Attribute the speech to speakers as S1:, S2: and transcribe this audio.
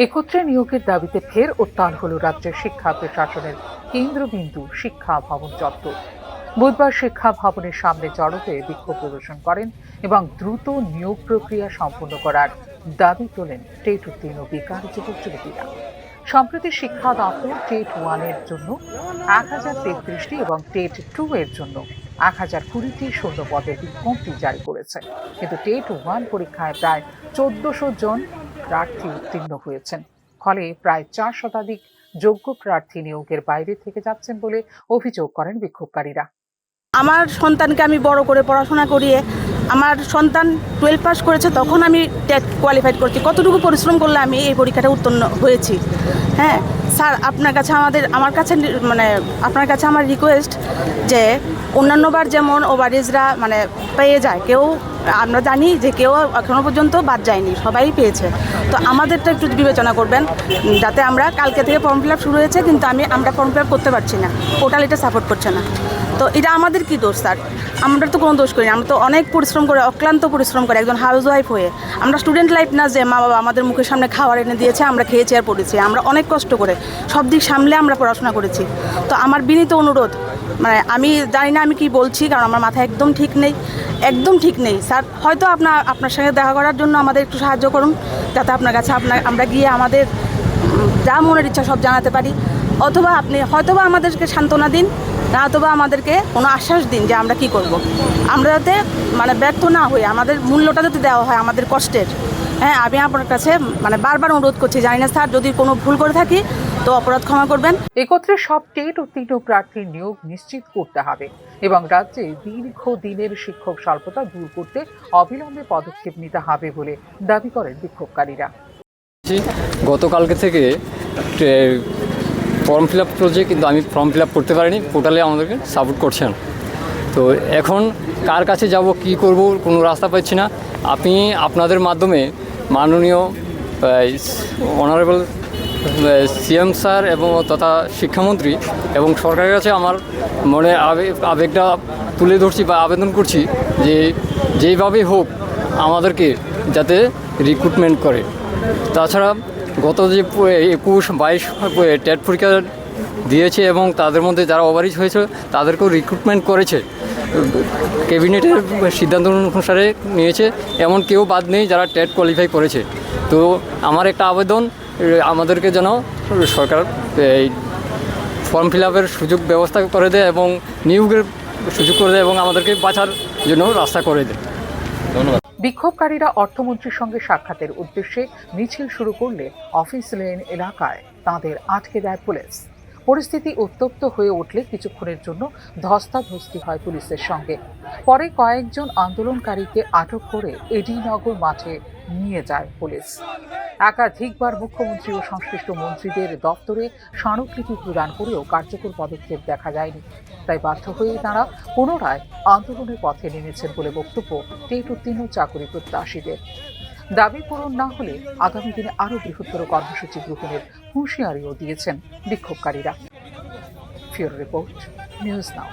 S1: একত্রে নিয়োগের দাবিতে ফের উত্তাল হল রাজ্যের শিক্ষা প্রশাসনের কেন্দ্রবিন্দু শিক্ষা ভবন চত্বর। বুধবার শিক্ষা ভবনের সামনে জড়ো হয়ে বিক্ষোভ প্রদর্শন করেন এবং দ্রুত নিয়োগ প্রক্রিয়া সম্পন্ন করার দাবি তোলেন টেট উত্তীর্ণ বেকার যুবক যুবতীরা। সম্প্রতি শিক্ষা দপ্তর টেট 1 এর জন্য 1033টি এবং টেট 2 এর জন্য 1020টি শূন্য পদের বিজ্ঞপ্তি জারি করেছে, কিন্তু টেট 1 পরীক্ষায় প্রায় 1400 জন প্রার্থী উত্তীর্ণ হয়েছেন। ফলে প্রায় 4 শতাধিক যোগ্য প্রার্থী নিয়োগের বাইরে থেকে যাচ্ছেন বলে অভিযোগ করেন বিক্ষোভকারীরা।
S2: আমার সন্তানকে আমি বড় করে পড়াশোনা করিয়ে আমার সন্তান 12 পাস করেছে, তখন আমি টেট কোয়ালিফাইড করছি। কতটুকু পরিশ্রম করলে আমি এই পরীক্ষাটা উত্তীর্ণ হয়েছি। হ্যাঁ স্যার, আপনার কাছে আপনার কাছে আমার রিকোয়েস্ট যে অন্যান্যবার যেমন ওভারএজরা পেয়ে যায়, কেউ আমরা জানি যে কেউ এখনো পর্যন্ত বাদ যায়নি, সবাই পেয়েছে। তো আমাদেরটা একটু বিবেচনা করবেন, যাতে আমরা কালকে থেকে ফর্ম ফিল আপ শুরু হয়েছে, কিন্তু আমরা ফর্ম ফিল আপ করতে পারছি না, পোর্টাল এটা সাপোর্ট করছে না। তো এটা আমাদের কি দোষ স্যার? আমরা তো কোনো দোষ করি না, আমরা তো অনেক পরিশ্রম করে, অক্লান্ত পরিশ্রম করে একজন হাউস ওয়াইফ হয়ে। আমরা স্টুডেন্ট লাইফ না যে মা বাবা আমাদের মুখের সামনে খাবার এনে দিয়েছে, আমরা খেয়েছি আর পড়েছি। আমরা অনেক কষ্ট করে সব দিক সামলে আমরা পড়াশোনা করেছি। তো আমার বিনীত অনুরোধ, আমি জানি না আমি কি বলছি, কারণ আমার মাথা একদম ঠিক নেই স্যার। হয়তো আপনার সঙ্গে দেখা করার জন্য আমাদের একটু সাহায্য করুন, যাতে আপনার কাছে আমরা গিয়ে আমাদের যা মনের ইচ্ছা সব জানাতে পারি। অথবা আপনি হয়তোবা আমাদেরকে সান্ত্বনা দিন, না অথবা আমাদেরকে কোনো আশ্বাস দিন যে আমরা কি করব। আমরা যাতে ব্যর্থ না হই, আমাদের মূল্যটা যাতে দেওয়া হয় আমাদের কষ্টের। হ্যাঁ, আমি আপনার কাছে বারবার অনুরোধ করছি। জানি না স্যার, যদি কোনো ভুল করে থাকি তো অপরাধ ক্ষমা করবেন।
S1: একত্রে সব টেট উত্তীর্ণ প্রার্থীর নিয়োগ নিশ্চিত করতে হবে এবং রাজ্যে দীর্ঘদিনের শিক্ষক স্বল্পতা দূর করতে অবিলম্বে পদক্ষেপ নিতে হবে বলে দাবি করেন বিক্ষোভকারীরা।
S3: গতকালকে থেকে ফর্ম ফিল আপ চলছে, কিন্তু আমি ফর্ম ফিল আপ করতে পারিনি, পোর্টালে আমাদেরকে সাপোর্ট করছে না। তো এখন কার কাছে যাব, কি করব, কোনো রাস্তা পাচ্ছি না। আপনি আপনাদের মাধ্যমে মাননীয় অনারেবল সিএম স্যার এবং তথা শিক্ষামন্ত্রী এবং সরকারের কাছে আমার মনে আবেগটা তুলে ধরছি বা আবেদন করছি যে যেইভাবেই হোক আমাদেরকে যাতে রিক্রুটমেন্ট করে। তাছাড়া গত যে 21-22 টেট পরীক্ষা দিয়েছে এবং তাদের মধ্যে যারা ওভারএজ হয়েছে তাদেরকেও রিক্রুটমেন্ট করেছে, ক্যাবিনেটের সিদ্ধান্ত অনুসারে নিয়েছে, এমন কেউ বাদ নেই যারা টেট কোয়ালিফাই করেছে। তো আমার একটা আবেদন, আমাদেরকে যেন সরকার এই ফর্ম ফিল আপের সুযোগ ব্যবস্থা করে দেয় এবং নিয়োগের সুযোগ করে দেয় এবং আমাদেরকে বাঁচার জন্য রাস্তা করে দেয়। ধন্যবাদ।
S1: বিক্ষোভকারীরা অর্থমন্ত্রীর সঙ্গে সাক্ষাতের উদ্দেশ্যে মিছিল শুরু করলে অফিস লেন এলাকায় তাঁদের আটকে দেয় পুলিশ। পরিস্থিতি উত্তপ্ত হয়ে উঠলে কিছুক্ষণের জন্য ধস্তাধস্তি হয় পুলিশের সঙ্গে। পরে কয়েকজন আন্দোলনকারীকে আটক করে এডিনগর মাঠে নিয়ে যায় পুলিশ। একাধিকবার মুখ্যমন্ত্রী ও সংশ্লিষ্ট মন্ত্রীদের দপ্তরে স্মারকলিপি প্রদান করেও কার্যকর পদক্ষেপ দেখা যায়নি। তাই বাধ্য হয়ে তাঁরা পুনরায় আন্দোলনের পথে নেমেছেন বলে বক্তব্য টেট উত্তীর্ণ চাকরি প্রত্যাশীদের। দাবি পূরণ না হলে আগামী দিনে আরও বৃহত্তর কর্মসূচি গ্রহণের হুঁশিয়ারিও দিয়েছেন বিক্ষোভকারীরা। ফিউরো রিপোর্ট, নিউজ নাও।